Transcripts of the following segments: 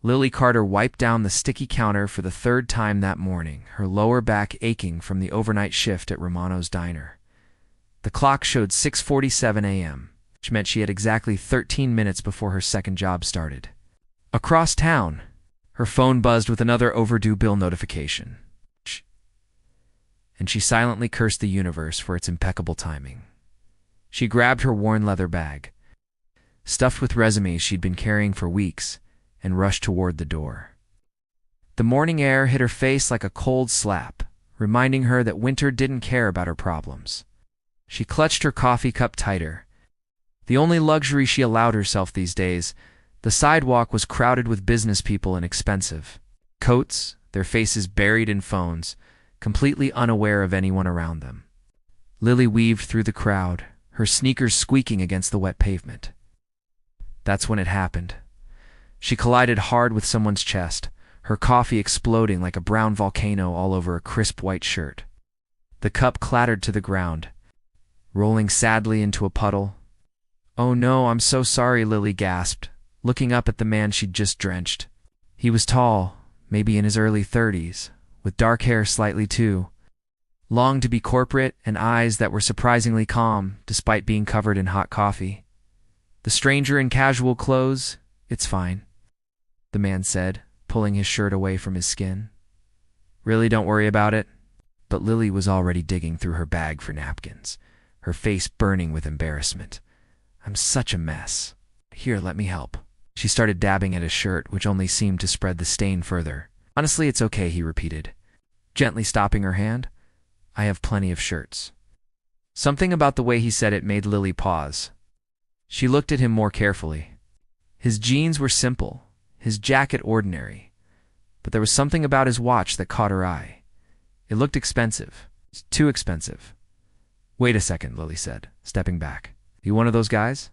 Lily Carter wiped down the sticky counter for the third time that morning, her lower back aching from the overnight shift at Romano's diner. The clock showed 6:47 a.m., which meant she had exactly 13 minutes before her second job started. Across town, her phone buzzed with another overdue bill notification, and she silently cursed the universe for its impeccable timing. She grabbed her worn leather bag, stuffed with resumes she'd been carrying for weeks, and rushed toward the door. The morning air hit her face like a cold slap, reminding her that winter didn't care about her problems. She clutched her coffee cup tighter. The only luxury she allowed herself these days, the sidewalk was crowded with business people and expensive coats, their faces buried in phones, completely unaware of anyone around them. Lily weaved through the crowd, her sneakers squeaking against the wet pavement. That's when it happened. She collided hard with someone's chest, her coffee exploding like a brown volcano all over a crisp white shirt. The cup clattered to the ground, rolling sadly into a puddle. "Oh no, I'm so sorry," Lily gasped, looking up at the man she'd just drenched. He was tall, maybe in his early 30s, with dark hair slightly too, long to be corporate and eyes that were surprisingly calm despite being covered in hot coffee. "The stranger in casual clothes, it's fine," the man said, pulling his shirt away from his skin. "Really, don't worry about it." But Lily was already digging through her bag for napkins, her face burning with embarrassment. "I'm such a mess. Here, let me help." She started dabbing at his shirt, which only seemed to spread the stain further. "Honestly, it's okay," he repeated, gently stopping her hand. "I have plenty of shirts." Something about the way he said it made Lily pause. She looked at him more carefully. His jeans were simple, his jacket ordinary, but there was something about his watch that caught her eye. It looked expensive. Too expensive. "Wait a second," Lily said, stepping back. "You one of those guys?"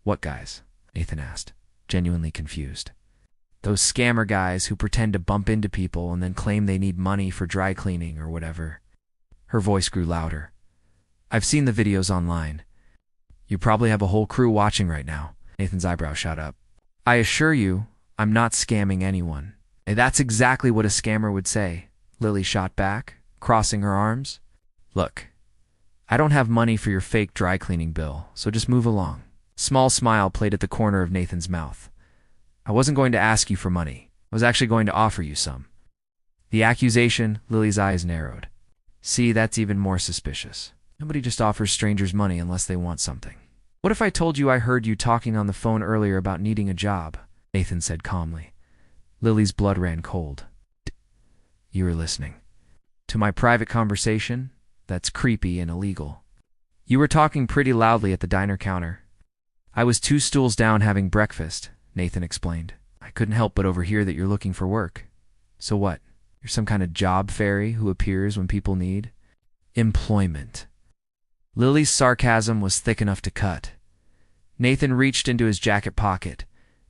"What guys?" Nathan asked, genuinely confused. "Those scammer guys who pretend to bump into people and then claim they need money for dry cleaning or whatever." Her voice grew louder. "I've seen the videos online. You probably have a whole crew watching right now." Nathan's eyebrow shot up. "I assure you, I'm not scamming anyone." "That's exactly what a scammer would say," Lily shot back, crossing her arms. "Look, I don't have money for your fake dry cleaning bill, so just move along." Small smile played at the corner of Nathan's mouth. "I wasn't going to ask you for money. I was actually going to offer you some." The accusation, Lily's eyes narrowed. "See, that's even more suspicious. Nobody just offers strangers money unless they want something." "What if I told you I heard you talking on the phone earlier about needing a job?" Nathan said calmly. Lily's blood ran cold. "You were listening to my private conversation? That's creepy and illegal." "You were talking pretty loudly at the diner counter." "I was 2 stools down having breakfast," Nathan explained. "I couldn't help but overhear that you're looking for work. So what? You're some kind of job fairy who appears when people need employment." Lily's sarcasm was thick enough to cut. Nathan reached into his jacket pocket,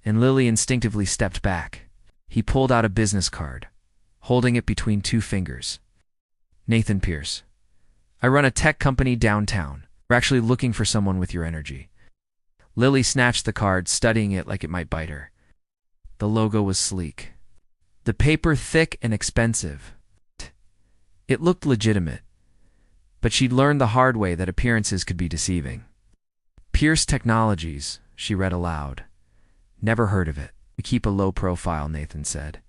and Lily instinctively stepped back. He pulled out a business card, holding it between 2 fingers. "Nathan Pierce. I run a tech company downtown. We're actually looking for someone with your energy." Lily snatched the card, studying it like it might bite her. The logo was sleek, the paper thick and expensive. It looked legitimate, but she'd learned the hard way that appearances could be deceiving. "Pierce Technologies," she read aloud. "Never heard of it. We keep a low profile," Nathan said.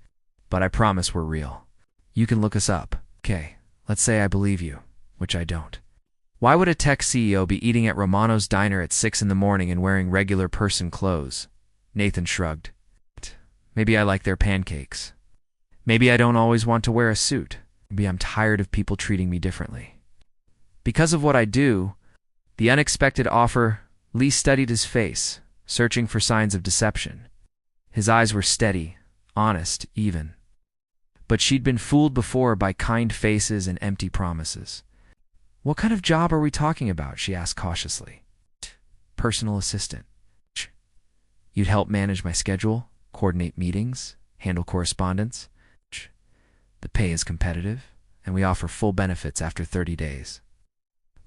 "But I promise we're real. You can look us up." "Okay, let's say I believe you," which I don't. "Why would a tech CEO be eating at Romano's diner at 6 in the morning and wearing regular person clothes?" Nathan shrugged. "Maybe I like their pancakes. Maybe I don't always want to wear a suit. Maybe I'm tired of people treating me differently." Because of what I do, the unexpected offer, Lee studied his face, searching for signs of deception. His eyes were steady, honest, even. But she'd been fooled before by kind faces and empty promises. "What kind of job are we talking about?" she asked cautiously. "Personal assistant." "You'd help manage my schedule, coordinate meetings, handle correspondence." "The pay is competitive, and we offer full benefits after 30 days.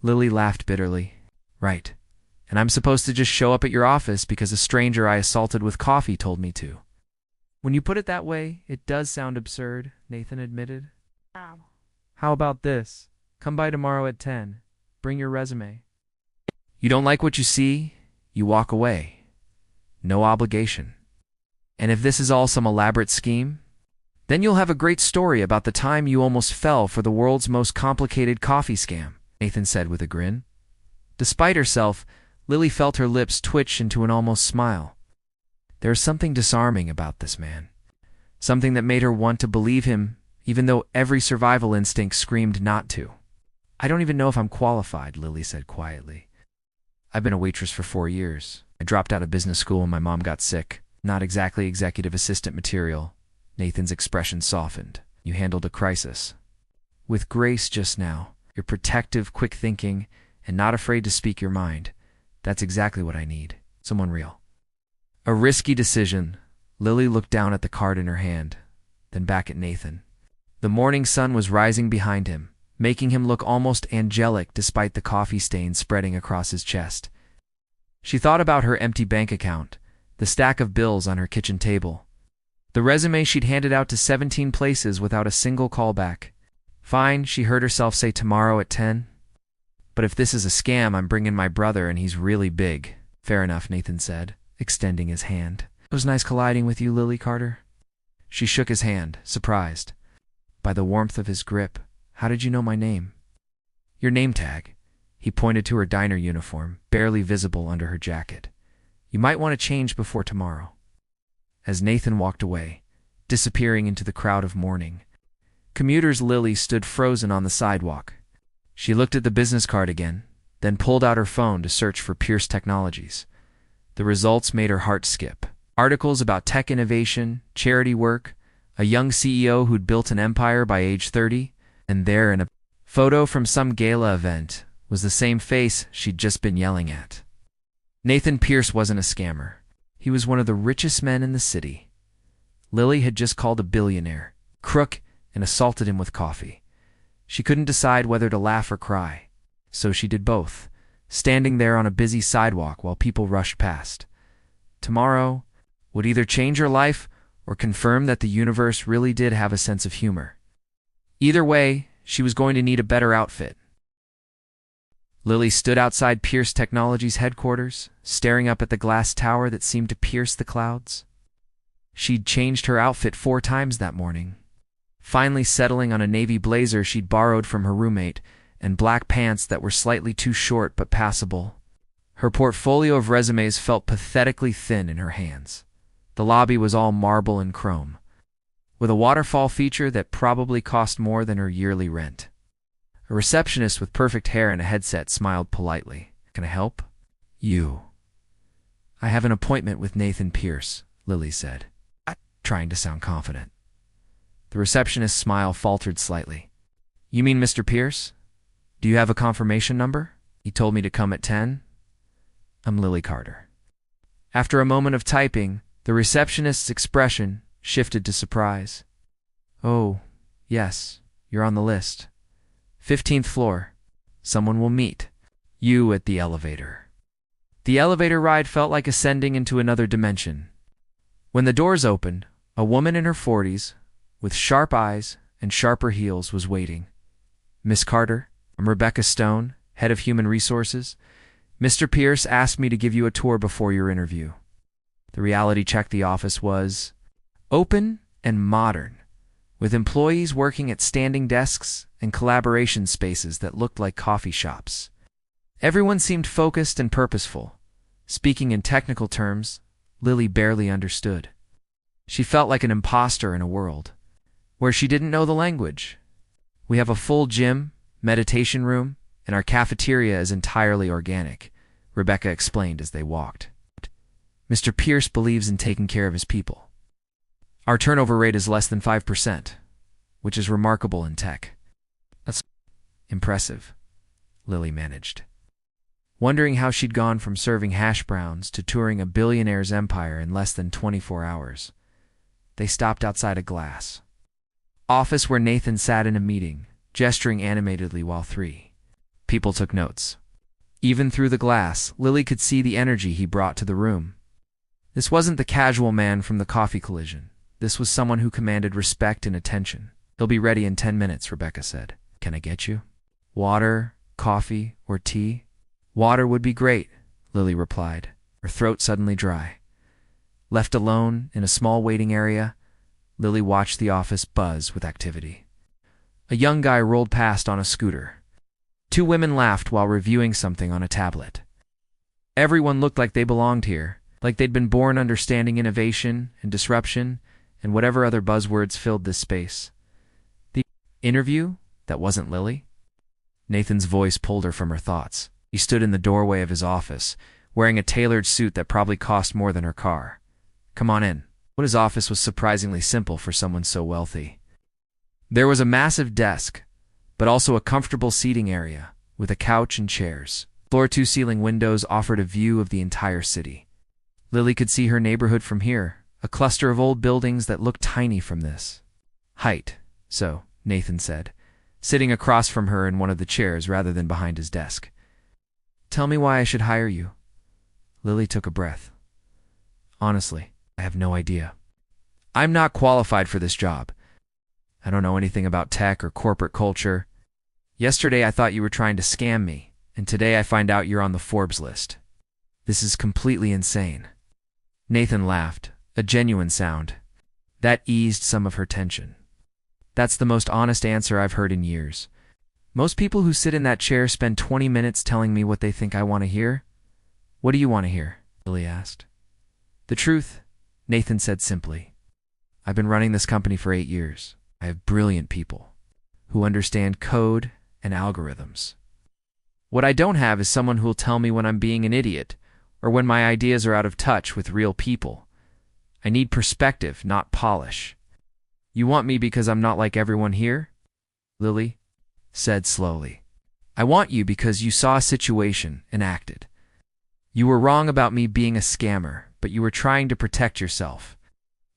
Lily laughed bitterly. "Right. And I'm supposed to just show up at your office because a stranger I assaulted with coffee told me to." When you put it that way, it does sound absurd, Nathan admitted. Wow. How about this? Come by tomorrow at 10. Bring your resume. You don't like what you see, you walk away. No obligation. And if this is all some elaborate scheme, then you'll have a great story about the time you almost fell for the world's most complicated coffee scam, Nathan said with a grin. Despite herself, Lily felt her lips twitch into an almost smile. There was something disarming about this man. Something that made her want to believe him, even though every survival instinct screamed not to. I don't even know if I'm qualified, Lily said quietly. I've been a waitress for 4 years. I dropped out of business school when my mom got sick. Not exactly executive assistant material. Nathan's expression softened. You handled a crisis. With grace just now. You're protective, quick-thinking, and not afraid to speak your mind. That's exactly what I need. Someone real. A risky decision. Lily looked down at the card in her hand, then back at Nathan. The morning sun was rising behind him, making him look almost angelic despite the coffee stains spreading across his chest. She thought about her empty bank account, the stack of bills on her kitchen table, the resume she'd handed out to 17 places without a single callback. Fine, she heard herself say tomorrow at 10. But if this is a scam, I'm bringing my brother and he's really big. Fair enough, Nathan said, extending his hand. It was nice colliding with you, Lily Carter. She shook his hand, surprised by the warmth of his grip. How did you know my name? Your name tag. He pointed to her diner uniform, barely visible under her jacket. You might want to change before tomorrow. As Nathan walked away, disappearing into the crowd of mourning, commuters Lily stood frozen on the sidewalk. She looked at the business card again, then pulled out her phone to search for Pierce Technologies. The results made her heart skip. Articles about tech innovation, charity work, a young CEO who'd built an empire by age 30, and there in a photo from some gala event was the same face she'd just been yelling at. Nathan Pierce wasn't a scammer. He was one of the richest men in the city. Lily had just called a billionaire, crook, and assaulted him with coffee. She couldn't decide whether to laugh or cry, so she did both, standing there on a busy sidewalk while people rushed past. Tomorrow would either change her life or confirm that the universe really did have a sense of humor. Either way, she was going to need a better outfit. Lily stood outside Pierce Technologies' headquarters, staring up at the glass tower that seemed to pierce the clouds. She'd changed her outfit 4 times that morning, finally settling on a navy blazer she'd borrowed from her roommate and black pants that were slightly too short but passable. Her portfolio of resumes felt pathetically thin in her hands. The lobby was all marble and chrome, with a waterfall feature that probably cost more than her yearly rent. A receptionist with perfect hair and a headset smiled politely. Can I help? You. I have an appointment with Nathan Pierce, Lily said, trying to sound confident. The receptionist's smile faltered slightly. You mean Mr. Pierce? Do you have a confirmation number? He told me to come at 10. I'm Lily Carter. After a moment of typing, the receptionist's expression shifted to surprise. Oh, yes, you're on the list. 15th floor. Someone will meet you at the elevator. The elevator ride felt like ascending into another dimension. When the doors opened, a woman in her 40s, with sharp eyes and sharper heels, was waiting. Miss Carter, I'm Rebecca Stone, head of human resources. Mr. Pierce asked me to give you a tour before your interview. The reality check the office was open and modern, with employees working at standing desks and collaboration spaces that looked like coffee shops. Everyone seemed focused and purposeful. Speaking in technical terms, Lily barely understood. She felt like an imposter in a world where she didn't know the language. We have a full gym, meditation room, and our cafeteria is entirely organic, Rebecca explained as they walked. Mr. Pierce believes in taking care of his people. Our turnover rate is less than 5%, which is remarkable in tech. That's impressive, Lily managed, wondering how she'd gone from serving hash browns to touring a billionaire's empire in less than 24 hours. They stopped outside a glass office where Nathan sat in a meeting, gesturing animatedly while 3 people took notes. Even through the glass, Lily could see the energy he brought to the room. This wasn't the casual man from the coffee collision. This was someone who commanded respect and attention. "He'll be ready in 10 minutes, Rebecca said. "Can I get you water, coffee, or tea?" "Water would be great," Lily replied, her throat suddenly dry. Left alone in a small waiting area, Lily watched the office buzz with activity. A young guy rolled past on a scooter. Two women laughed while reviewing something on a tablet. Everyone looked like they belonged here, like they'd been born understanding innovation and disruption and whatever other buzzwords filled this space. The interview? That wasn't Lily? Nathan's voice pulled her from her thoughts. He stood in the doorway of his office, wearing a tailored suit that probably cost more than her car. "Come on in." But his office was surprisingly simple for someone so wealthy. There was a massive desk, but also a comfortable seating area, with a couch and chairs. Floor-to-ceiling windows offered a view of the entire city. Lily could see her neighborhood from here, a cluster of old buildings that looked tiny from this height. "So," Nathan said, sitting across from her in one of the chairs rather than behind his desk. "Tell me why I should hire you." Lily took a breath. "Honestly, I have no idea. I'm not qualified for this job. I don't know anything about tech or corporate culture. Yesterday I thought you were trying to scam me, and today I find out you're on the Forbes list. This is completely insane." Nathan laughed, a genuine sound. That eased some of her tension. "That's the most honest answer I've heard in years. Most people who sit in that chair spend 20 minutes telling me what they think I want to hear." "What do you want to hear?" Lily asked. "The truth," Nathan said simply. "I've been running this company for 8 years. I have brilliant people who understand code and algorithms. What I don't have is someone who will tell me when I'm being an idiot or when my ideas are out of touch with real people. I need perspective, not polish." "You want me because I'm not like everyone here?" Lily said slowly. "I want you because you saw a situation and acted. You were wrong about me being a scammer, but you were trying to protect yourself.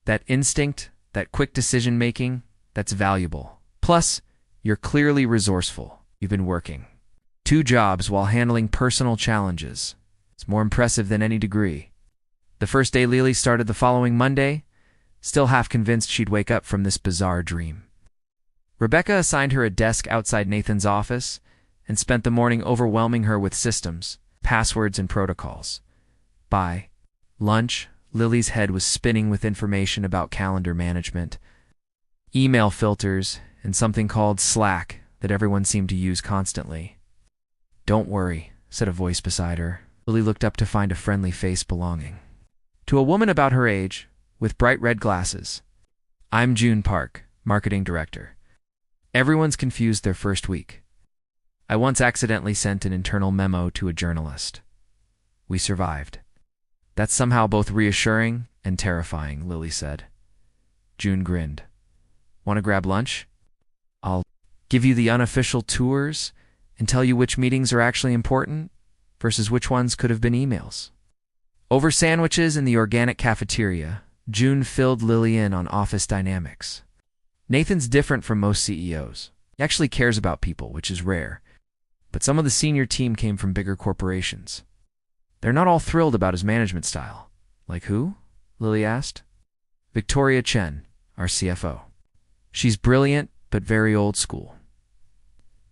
That instinct, that quick decision-making, that's valuable. Plus, you're clearly resourceful. You've been working 2 jobs while handling personal challenges. It's more impressive than any degree." The first day Lily started the following Monday, still half convinced she'd wake up from this bizarre dream. Rebecca assigned her a desk outside Nathan's office and spent the morning overwhelming her with systems, passwords, and protocols. By lunch, Lily's head was spinning with information about calendar management, email filters, and something called Slack that everyone seemed to use constantly. "Don't worry," said a voice beside her. Lily looked up to find a friendly face belonging to a woman about her age, with bright red glasses. "I'm June Park, marketing director. Everyone's confused their first week. I once accidentally sent an internal memo to a journalist. We survived." "That's somehow both reassuring and terrifying," Lily said. June grinned. "Want to grab lunch? I'll give you the unofficial tours and tell you which meetings are actually important versus which ones could have been emails." Over sandwiches in the organic cafeteria, June filled Lily in on office dynamics. Nathan's different from most CEOs. He actually cares about people, which is rare. But some of the senior team came from bigger corporations. They're not all thrilled about his management style. "Like who?" Lily asked. "Victoria Chen, our CFO. She's brilliant, but very old school.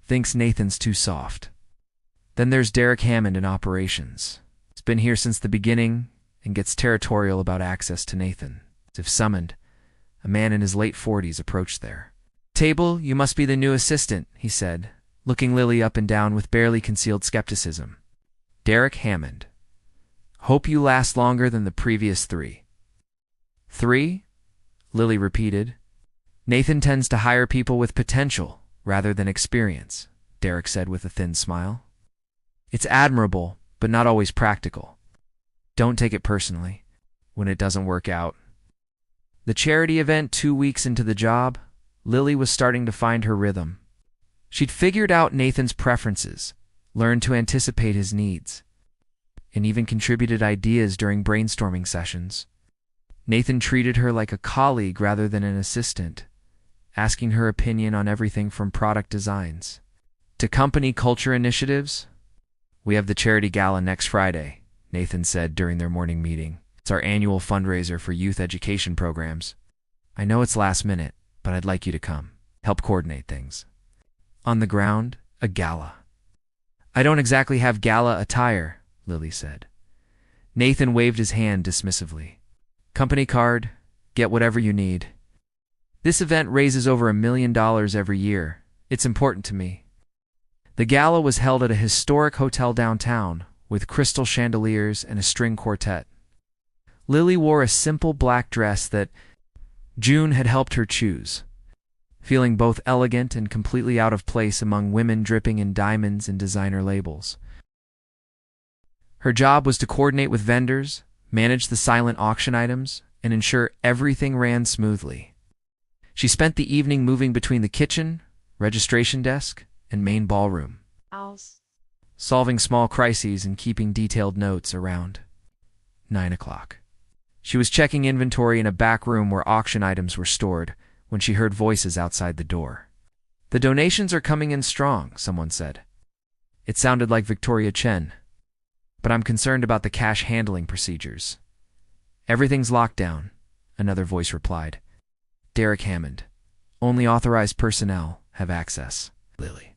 Thinks Nathan's too soft. Then there's Derek Hammond in operations. He's been here since the beginning and gets territorial about access to Nathan. As if summoned, a man in his late 40s approached their table. "You must be the new assistant," he said, looking Lily up and down with barely concealed skepticism. "Derek Hammond. Hope you last longer than the previous 3. "3?" Lily repeated. "Nathan tends to hire people with potential rather than experience," Derek said with a thin smile. "It's admirable, but not always practical. Don't take it personally when it doesn't work out." The charity event 2 weeks into the job, Lily was starting to find her rhythm. She'd figured out Nathan's preferences, learned to anticipate his needs, and even contributed ideas during brainstorming sessions. Nathan treated her like a colleague rather than an assistant, asking her opinion on everything from product designs to company culture initiatives. "We have the charity gala next Friday," Nathan said during their morning meeting. "It's our annual fundraiser for youth education programs. I know it's last minute, but I'd like you to come. Help coordinate things. On the ground, a gala. I don't exactly have gala attire, Lily said. Nathan waved his hand dismissively. Company card, get whatever you need. This event raises over $1 million every year. It's important to me. The gala was held at a historic hotel downtown, with crystal chandeliers and a string quartet. Lily wore a simple black dress that June had helped her choose, feeling both elegant and completely out of place among women dripping in diamonds and designer labels. Her job was to coordinate with vendors, manage the silent auction items, and ensure everything ran smoothly. She spent the evening moving between the kitchen, registration desk, and main ballroom, solving small crises and keeping detailed notes around 9 o'clock. She was checking inventory in a back room where auction items were stored when she heard voices outside the door. The donations are coming in strong, someone said. It sounded like Victoria Chen. But I'm concerned about the cash handling procedures. Everything's locked down, another voice replied. Derek Hammond. Only authorized personnel have access. Lily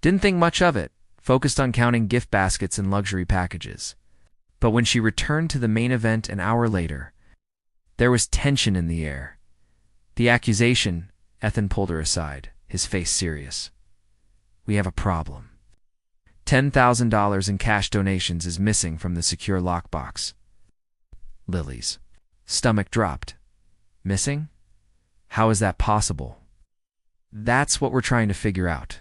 didn't think much of it, focused on counting gift baskets and luxury packages. But when she returned to the main event an hour later, there was tension in the air. The accusation, Ethan pulled her aside, his face serious. We have a problem. $10,000 in cash donations is missing from the secure lockbox. Lily's stomach dropped. Missing? How is that possible? That's what we're trying to figure out.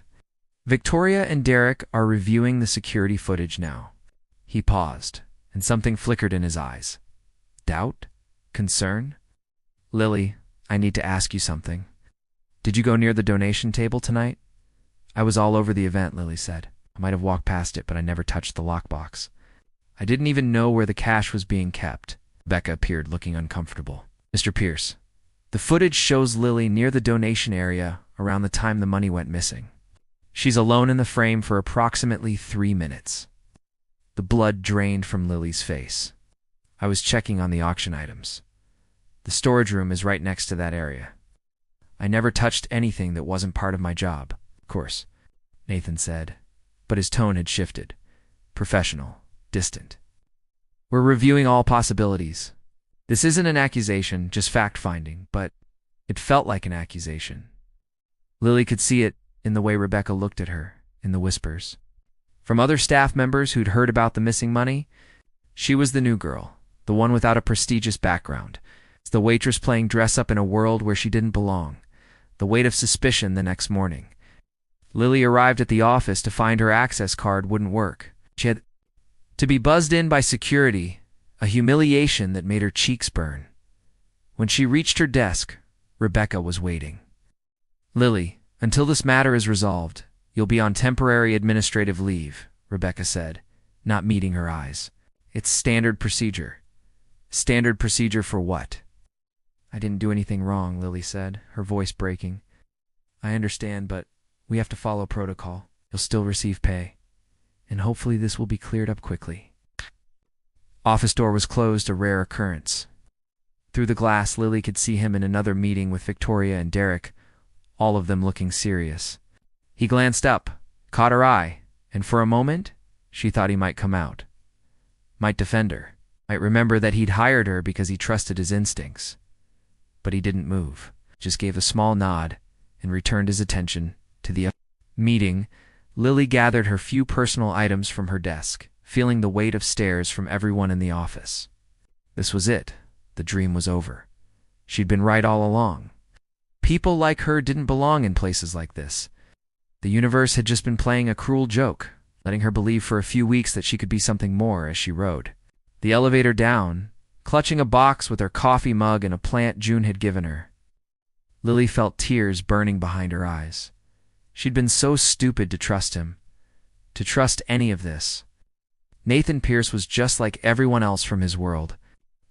Victoria and Derek are reviewing the security footage now. He paused, and something flickered in his eyes. Doubt? Concern? Lily, I need to ask you something. Did you go near the donation table tonight? I was all over the event, Lily said. I might have walked past it, but I never touched the lockbox. I didn't even know where the cash was being kept. Becca appeared, looking uncomfortable. Mr. Pierce, the footage shows Lily near the donation area around the time the money went missing. She's alone in the frame for approximately 3 minutes. The blood drained from Lily's face. I was checking on the auction items. The storage room is right next to that area. I never touched anything that wasn't part of my job. Of course, Nathan said, but his tone had shifted. Professional, distant. We're reviewing all possibilities. This isn't an accusation, just fact-finding, but it felt like an accusation. Lily could see it in the way Rebecca looked at her, in the whispers. From other staff members who'd heard about the missing money, she was the new girl, the one without a prestigious background. It's the waitress playing dress-up in a world where she didn't belong. The weight of suspicion the next morning. Lily arrived at the office to find her access card wouldn't work. She had to be buzzed in by security, a humiliation that made her cheeks burn. When she reached her desk, Rebecca was waiting. Lily, until this matter is resolved, you'll be on temporary administrative leave, Rebecca said, not meeting her eyes. It's standard procedure. Standard procedure for what? I didn't do anything wrong, Lily said, her voice breaking. I understand, but we have to follow protocol. You'll still receive pay. And hopefully this will be cleared up quickly. Office door was closed, a rare occurrence. Through the glass, Lily could see him in another meeting with Victoria and Derek, all of them looking serious. He glanced up, caught her eye, and for a moment, she thought he might come out. Might defend her. Might remember that he'd hired her because he trusted his instincts. But he didn't move, just gave a small nod and returned his attention to the meeting. Lily gathered her few personal items from her desk, feeling the weight of stares from everyone in the office. This was it. The dream was over. She'd been right all along. People like her didn't belong in places like this. The universe had just been playing a cruel joke, letting her believe for a few weeks that she could be something more as she rode the elevator down, clutching a box with her coffee mug and a plant June had given her. Lily felt tears burning behind her eyes. She'd been so stupid to trust him, to trust any of this. Nathan Pierce was just like everyone else from his world.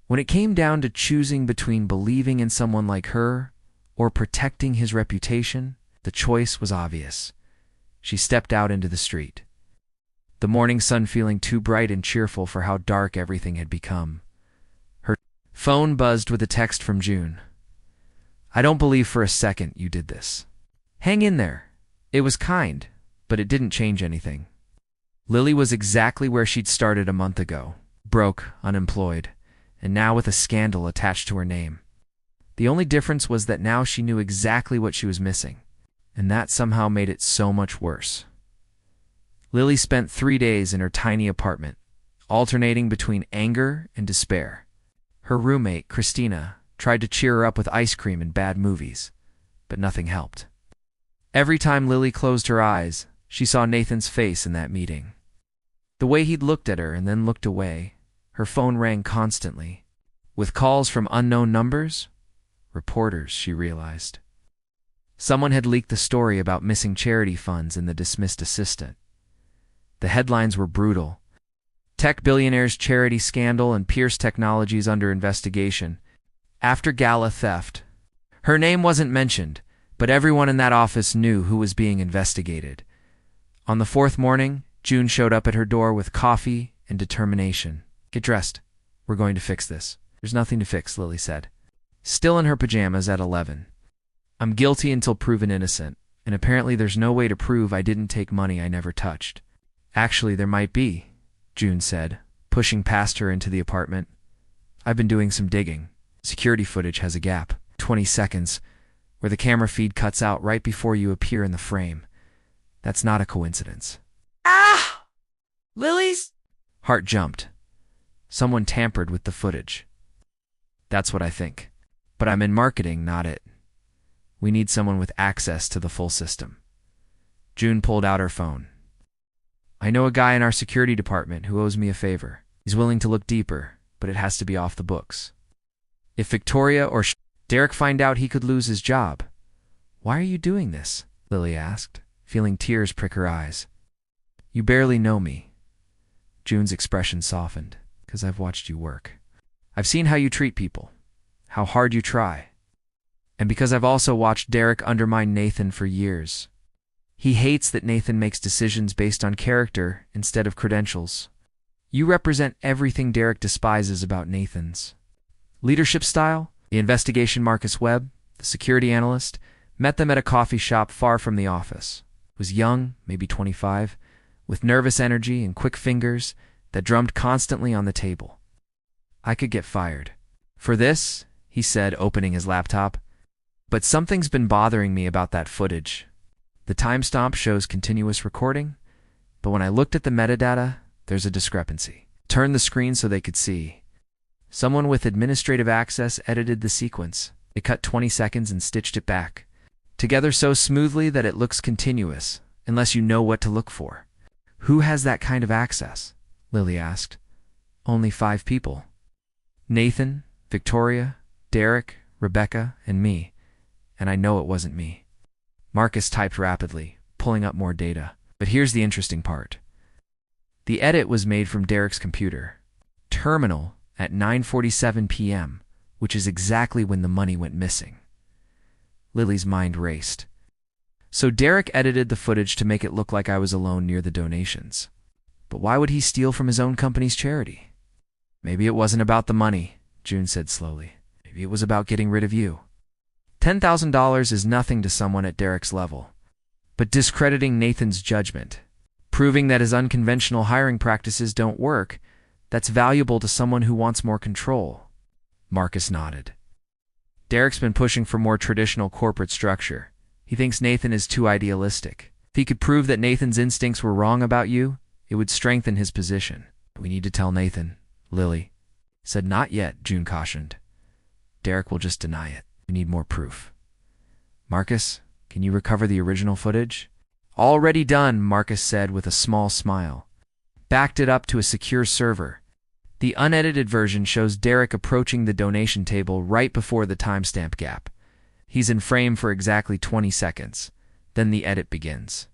When it came down to choosing between believing in someone like her or protecting his reputation, the choice was obvious. She stepped out into the street, the morning sun feeling too bright and cheerful for how dark everything had become. Her phone buzzed with a text from June. I don't believe for a second you did this. Hang in there. It was kind, but it didn't change anything. Lily was exactly where she'd started a month ago, broke, unemployed, and now with a scandal attached to her name. The only difference was that now she knew exactly what she was missing, and that somehow made it so much worse. Lily spent 3 days in her tiny apartment, alternating between anger and despair. Her roommate, Christina, tried to cheer her up with ice cream and bad movies, but nothing helped. Every time Lily closed her eyes, she saw Nathan's face in that meeting. The way he'd looked at her and then looked away. Her phone rang constantly, with calls from unknown numbers. Reporters, she realized. Someone had leaked the story about missing charity funds and the dismissed assistant. The headlines were brutal. Tech billionaire's charity scandal and Pierce Technologies under investigation. After gala theft. Her name wasn't mentioned, but everyone in that office knew who was being investigated. On the 4th morning, June showed up at her door with coffee and determination. Get dressed. We're going to fix this. There's nothing to fix, Lily said. Still in her pajamas at 11. I'm guilty until proven innocent, and apparently there's no way to prove I didn't take money I never touched. Actually, there might be, June said, pushing past her into the apartment. I've been doing some digging. Security footage has a gap, 20 seconds, where the camera feed cuts out right before you appear in the frame. That's not a coincidence. Ah! Lily's? Heart jumped. Someone tampered with the footage. That's what I think. But I'm in marketing, not it. We need someone with access to the full system. June pulled out her phone. I know a guy in our security department who owes me a favor. He's willing to look deeper, but it has to be off the books. If Victoria or Derek find out, he could lose his job. Why are you doing this? Lily asked, feeling tears prick her eyes. You barely know me. June's expression softened. Because I've watched you work. I've seen how you treat people, how hard you try. And because I've also watched Derek undermine Nathan for years. He hates that Nathan makes decisions based on character instead of credentials. You represent everything Derek despises about Nathan's. Leadership style, the investigation Marcus Webb, the security analyst, met them at a coffee shop far from the office. Was young, maybe 25, with nervous energy and quick fingers that drummed constantly on the table. I could get fired. For this, he said, opening his laptop. But something's been bothering me about that footage. The timestamp shows continuous recording, but when I looked at the metadata, there's a discrepancy. Turned the screen so they could see. Someone with administrative access edited the sequence. They cut 20 seconds and stitched it back. Together so smoothly that it looks continuous, unless you know what to look for. Who has that kind of access? Lily asked. Only 5 people. Nathan, Victoria, Derek, Rebecca, and me. And I know it wasn't me. Marcus typed rapidly, pulling up more data. But here's the interesting part. The edit was made from Derek's computer. Terminal at 9:47 p.m., which is exactly when the money went missing. Lily's mind raced. So Derek edited the footage to make it look like I was alone near the donations. But why would he steal from his own company's charity? Maybe it wasn't about the money, June said slowly. Maybe it was about getting rid of you. $10,000 is nothing to someone at Derek's level. But discrediting Nathan's judgment, proving that his unconventional hiring practices don't work, that's valuable to someone who wants more control. Marcus nodded. Derek's been pushing for more traditional corporate structure. He thinks Nathan is too idealistic. If he could prove that Nathan's instincts were wrong about you, it would strengthen his position. We need to tell Nathan, Lily said. Not yet, June cautioned. Derek will just deny it. We need more proof. Marcus, can you recover the original footage? Already done, Marcus said with a small smile. Backed it up to a secure server. The unedited version shows Derek approaching the donation table right before the timestamp gap. He's in frame for exactly 20 seconds. Then the edit begins.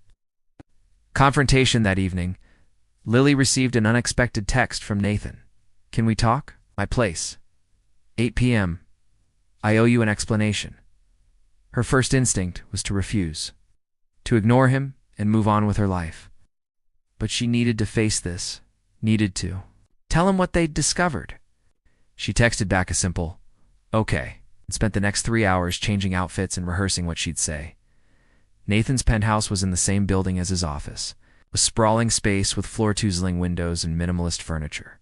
Confrontation that evening. Lily received an unexpected text from Nathan. Can we talk? My place. 8 p.m. I owe you an explanation. Her first instinct was to refuse, to ignore him and move on with her life. But she needed to face this, needed to. Tell him what they'd discovered. She texted back a simple, okay. and spent the next 3 hours changing outfits and rehearsing what she'd say. Nathan's penthouse was in the same building as his office, a sprawling space with floor-to-ceiling windows and minimalist furniture.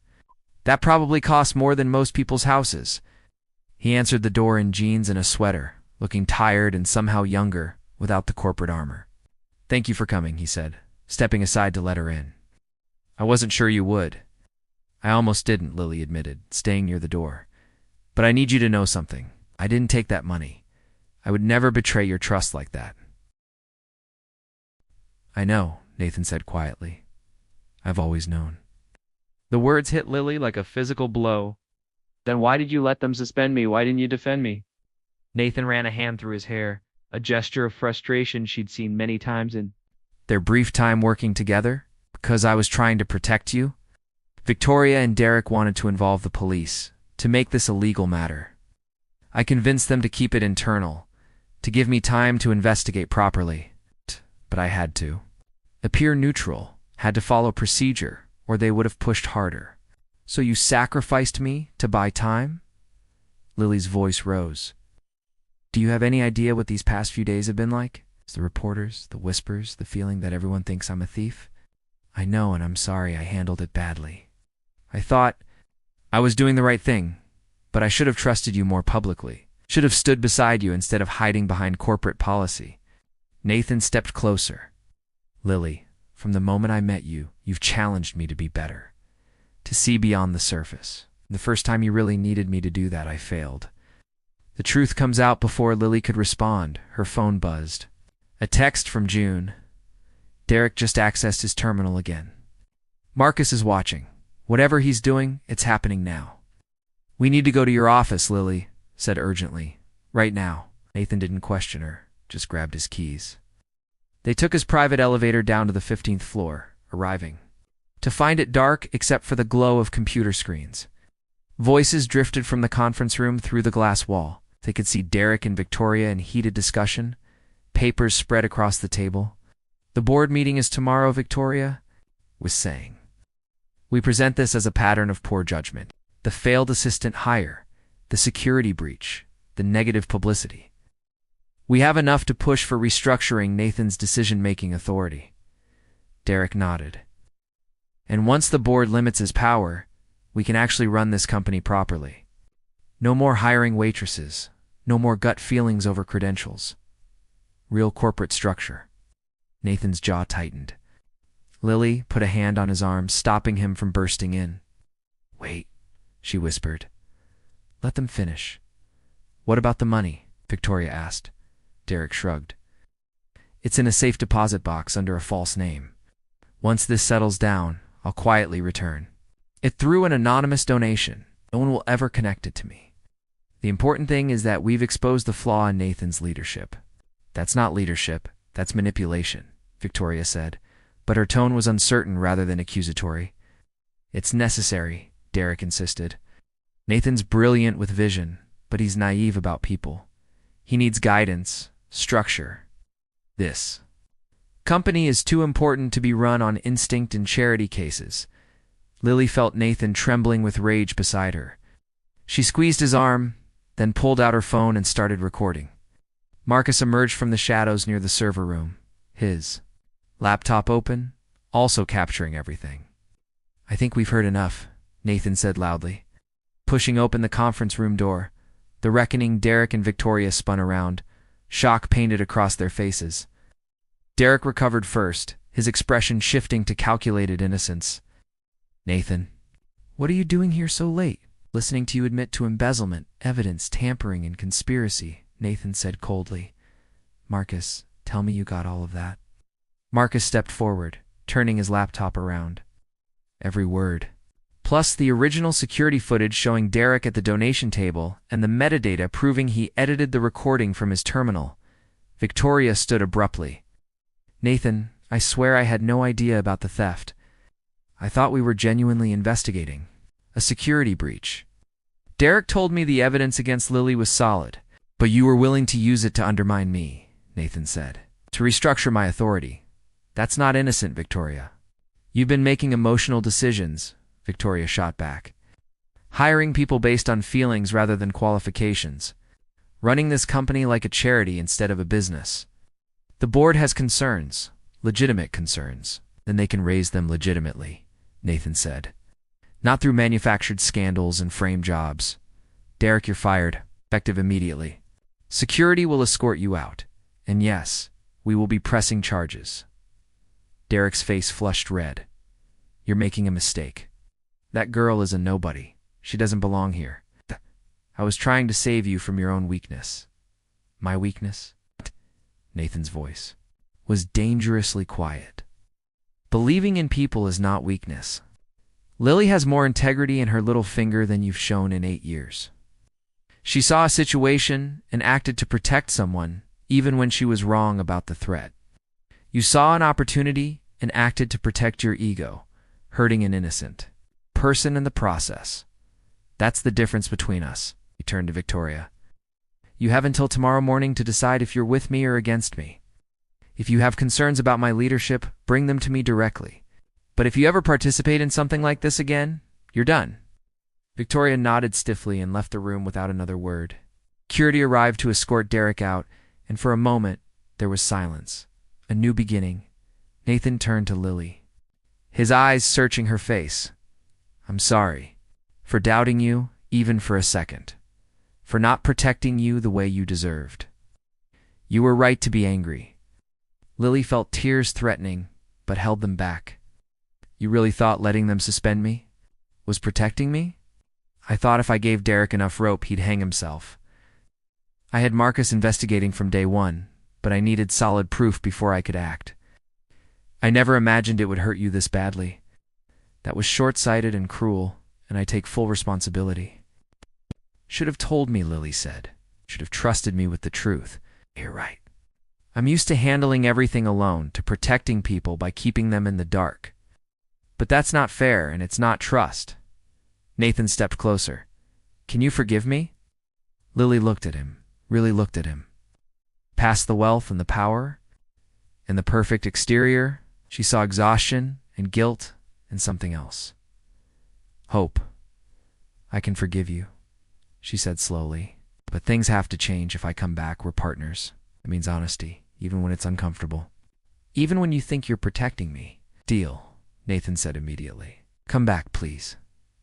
That probably cost more than most people's houses. He answered the door in jeans and a sweater, looking tired and somehow younger without the corporate armor. "Thank you for coming," he said, stepping aside to let her in. "I wasn't sure you would." "I almost didn't," Lily admitted, staying near the door. "But I need you to know something. I didn't take that money. I would never betray your trust like that." "I know," Nathan said quietly. "I've always known." The words hit Lily like a physical blow. "Then why did you let them suspend me? Why didn't you defend me?" Nathan ran a hand through his hair, a gesture of frustration she'd seen many times in their brief time working together. "Because I was trying to protect you." Victoria and Derek wanted to involve the police, to make this a legal matter. I convinced them to keep it internal, to give me time to investigate properly. But I had to. Appear neutral, had to follow procedure, or they would have pushed harder. "So you sacrificed me to buy time?" Lily's voice rose. "Do you have any idea what these past few days have been like? The reporters, the whispers, the feeling that everyone thinks I'm a thief? I know, and I'm sorry I handled it badly. I thought I was doing the right thing, but I should have trusted you more publicly. Should have stood beside you instead of hiding behind corporate policy." Nathan stepped closer. "Lily, from the moment I met you, you've challenged me to be better, to see beyond the surface. The first time you really needed me to do that, I failed." The truth comes out before Lily could respond. Her phone buzzed. A text from June. Derek just accessed his terminal again. "Marcus is watching. Whatever he's doing, it's happening now." "We need to go to your office," Lily said urgently. "Right now." Nathan didn't question her, just grabbed his keys. They took his private elevator down to the 15th floor, arriving to find it dark except for the glow of computer screens. Voices drifted from the conference room through the glass wall. They could see Derek and Victoria in heated discussion, papers spread across the table. "The board meeting is tomorrow," Victoria was saying. "We present this as a pattern of poor judgment. The failed assistant hire, the security breach, the negative publicity. We have enough to push for restructuring Nathan's decision-making authority." Derek nodded. "And once the board limits his power, we can actually run this company properly. No more hiring waitresses, no more gut feelings over credentials. Real corporate structure." Nathan's jaw tightened. Lily put a hand on his arm, stopping him from bursting in. "Wait," she whispered. "Let them finish." "What about the money?" Victoria asked. Derek shrugged. "It's in a safe deposit box under a false name. Once this settles down, I'll quietly return. It through an anonymous donation. No one will ever connect it to me. The important thing is that we've exposed the flaw in Nathan's leadership." "That's not leadership, that's manipulation," Victoria said, but her tone was uncertain rather than accusatory. "It's necessary," Derek insisted. "Nathan's brilliant with vision, but he's naive about people. He needs guidance, structure. This company is too important to be run on instinct in charity cases." Lily felt Nathan trembling with rage beside her. She squeezed his arm, then pulled out her phone and started recording. Marcus emerged from the shadows near the server room, his laptop open, also capturing everything. "I think we've heard enough," Nathan said loudly. Pushing open the conference room door, the reckoning Derek and Victoria spun around, shock painted across their faces. Derek recovered first, his expression shifting to calculated innocence. "Nathan, what are you doing here so late?" "Listening to you admit to embezzlement, evidence, tampering, and conspiracy," Nathan said coldly. "Marcus, tell me you got all of that." Marcus stepped forward, turning his laptop around. "Every word. Plus the original security footage showing Derek at the donation table and the metadata proving he edited the recording from his terminal." Victoria stood abruptly. "Nathan, I swear I had no idea about the theft. I thought we were genuinely investigating a security breach. Derek told me the evidence against Lily was solid, but you were willing to use it to undermine me," Nathan said. "To restructure my authority. That's not innocent, Victoria." "You've been making emotional decisions," Victoria shot back. "Hiring people based on feelings rather than qualifications. running this company like a charity instead of a business. The board has concerns, legitimate concerns, then they can raise them legitimately, Nathan said. Not through manufactured scandals and frame jobs. Derek, you're fired, effective immediately. Security will escort you out, and yes, we will be pressing charges. Derek's face flushed red. You're making a mistake. That girl is a nobody. She doesn't belong here. I was trying to save you from your own weakness. My weakness? Nathan's voice was dangerously quiet. Believing in people is not weakness. Lily has more integrity in her little finger than you've shown in 8 years. She saw a situation and acted to protect someone, even when she was wrong about the threat. You saw an opportunity and acted to protect your ego, hurting an innocent person in the process. That's the difference between us, he turned to Victoria. You have until tomorrow morning to decide if you're with me or against me. If you have concerns about my leadership, bring them to me directly. But if you ever participate in something like this again, you're done. Victoria nodded stiffly and left the room without another word. Security arrived to escort Derek out, and for a moment, there was silence. A new beginning. Nathan turned to Lily, his eyes searching her face. I'm sorry for doubting you, even for a second. For not protecting you the way you deserved. You were right to be angry. Lily felt tears threatening, but held them back. You really thought letting them suspend me was protecting me? I thought if I gave Derek enough rope, he'd hang himself. I had Marcus investigating from day one, but I needed solid proof before I could act. I never imagined it would hurt you this badly. That was short-sighted and cruel, and I take full responsibility. Should have told me, Lily said. Should have trusted me with the truth. You're right. I'm used to handling everything alone, to protecting people by keeping them in the dark. But that's not fair, and it's not trust. Nathan stepped closer. Can you forgive me? Lily looked at him, really looked at him. Past the wealth and the power, and the perfect exterior, she saw exhaustion and guilt and something else. Hope. I can forgive you, she said slowly. But things have to change if I come back. We're partners. It means honesty, even when it's uncomfortable. Even when you think you're protecting me. Deal, Nathan said immediately. Come back, please.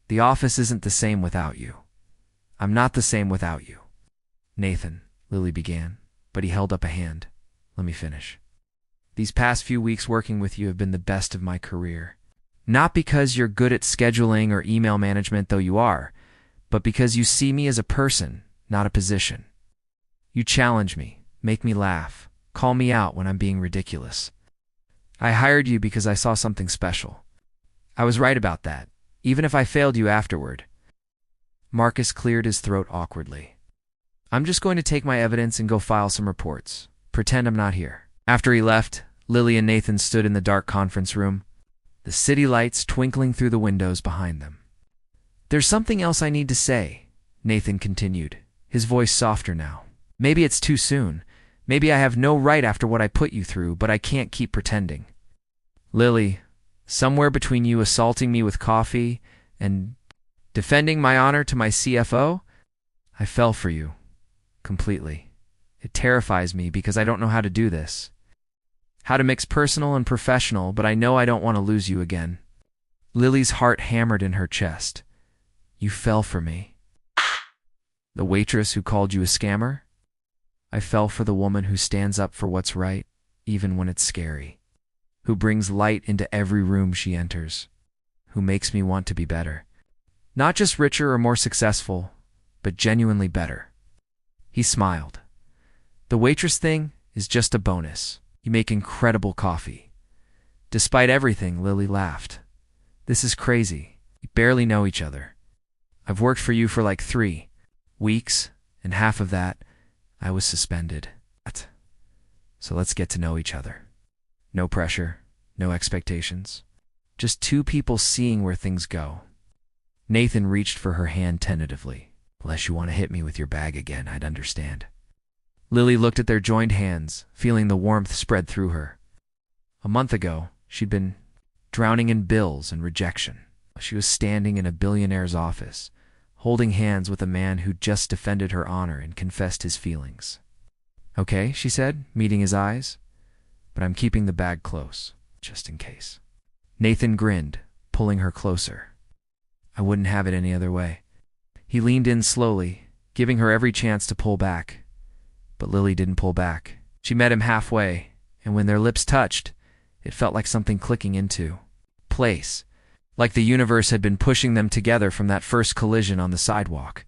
The office isn't the same without you. I'm not the same without you. Nathan, Lily began, but he held up a hand. Let me finish. These past few weeks working with you have been the best of my career. Not because you're good at scheduling or email management, though you are, but because you see me as a person, not a position. You challenge me, make me laugh, call me out when I'm being ridiculous. I hired you because I saw something special. I was right about that, even if I failed you afterward. Marcus cleared his throat awkwardly. I'm just going to take my evidence and go file some reports. Pretend I'm not here. After he left, Lily and Nathan stood in the dark conference room, the city lights twinkling through the windows behind them. There's something else I need to say, Nathan continued, his voice softer now. Maybe it's too soon. Maybe I have no right after what I put you through, but I can't keep pretending. Lily, somewhere between you assaulting me with coffee and defending my honor to my CFO, I fell for you. Completely. It terrifies me because I don't know how to do this. How to mix personal and professional, but I know I don't want to lose you again. Lily's heart hammered in her chest. You fell for me. The waitress who called you a scammer? I fell for the woman who stands up for what's right, even when it's scary. Who brings light into every room she enters. Who makes me want to be better. Not just richer or more successful, but genuinely better. He smiled. The waitress thing is just a bonus. You make incredible coffee. Despite everything, Lily laughed. This is crazy. We barely know each other. I've worked for you for like 3 weeks, and half of that, I was suspended. So let's get to know each other. No pressure, no expectations. Just 2 people seeing where things go. Nathan reached for her hand tentatively. Unless you want to hit me with your bag again, I'd understand. Lily looked at their joined hands, feeling the warmth spread through her. A month ago, she'd been drowning in bills and rejection. She was standing in a billionaire's office, holding hands with a man who'd just defended her honor and confessed his feelings. "Okay," she said, meeting his eyes, "but I'm keeping the bag close, just in case." Nathan grinned, pulling her closer. "I wouldn't have it any other way." He leaned in slowly, giving her every chance to pull back. But Lily didn't pull back. She met him halfway, and when their lips touched, it felt like something clicking into place, like the universe had been pushing them together from that first collision on the sidewalk,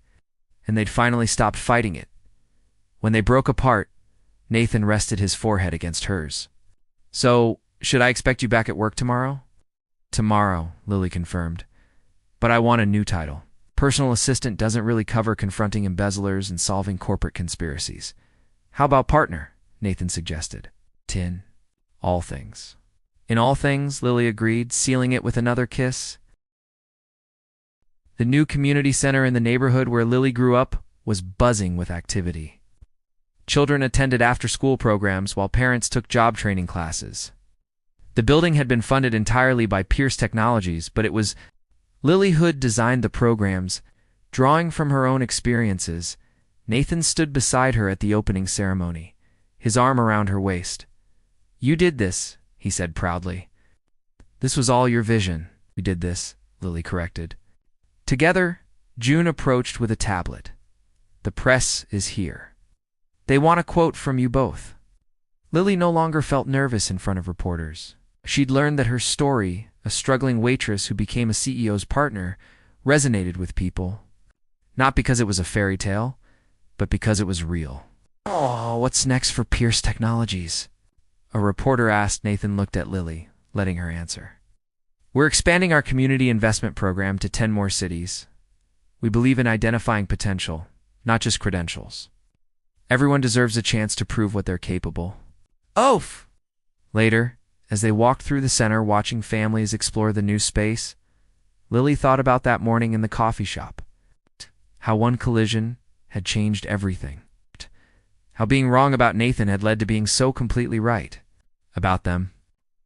and they'd finally stopped fighting it. When they broke apart, Nathan rested his forehead against hers. "So, should I expect you back at work tomorrow?" "Tomorrow," Lily confirmed. "But I want a new title. Personal assistant doesn't really cover confronting embezzlers and solving corporate conspiracies." "How about partner?" Nathan suggested. "In all things." "In all things," Lily agreed, sealing it with another kiss. The new community center in the neighborhood where Lily grew up was buzzing with activity. Children attended after-school programs while parents took job training classes. The building had been funded entirely by Pierce Technologies, but it was Lily Hood designed the programs. Drawing from her own experiences, Nathan stood beside her at the opening ceremony, his arm around her waist. "You did this," he said proudly. "This was all your vision." "We did this," Lily corrected. Together, June approached with a tablet. "The press is here. They want a quote from you both." Lily no longer felt nervous in front of reporters. She'd learned that her story, a struggling waitress who became a CEO's partner, resonated with people. Not because it was a fairy tale, but because it was real. "Oh, what's next for Pierce Technologies?" a reporter asked. Nathan looked at Lily, letting her answer. "We're expanding our community investment program to 10 more cities. We believe in identifying potential, not just credentials. Everyone deserves a chance to prove what they're capable." "Oof!" Later, as they walked through the center watching families explore the new space, Lily thought about that morning in the coffee shop. How one collision had changed everything. How being wrong about Nathan had led to being so completely right about them.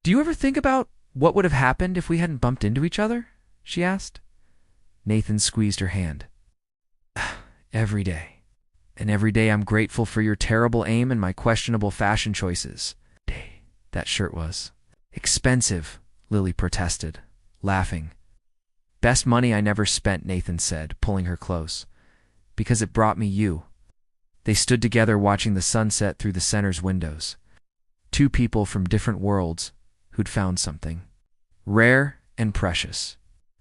"Do you ever think about what would have happened if we hadn't bumped into each other?" she asked. Nathan squeezed her hand. "Every day. And every day I'm grateful for your terrible aim and my questionable fashion choices." That shirt was expensive, Lily protested, laughing. "Best money I never spent," Nathan said, pulling her close. "Because it brought me you." They stood together watching the sunset through the center's windows. Two people from different worlds who'd found something rare and precious.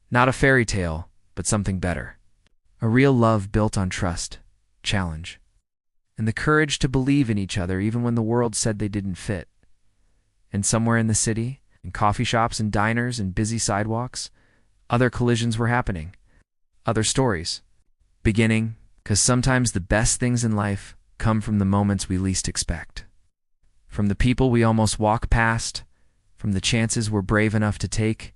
Not a fairy tale, but something better. A real love built on trust, challenge, and the courage to believe in each other even when the world said they didn't fit. And somewhere in the city, in coffee shops and diners and busy sidewalks, other collisions were happening. Other stories. Beginning, because sometimes the best things in life come from the moments we least expect. From the people we almost walk past, from the chances we're brave enough to take,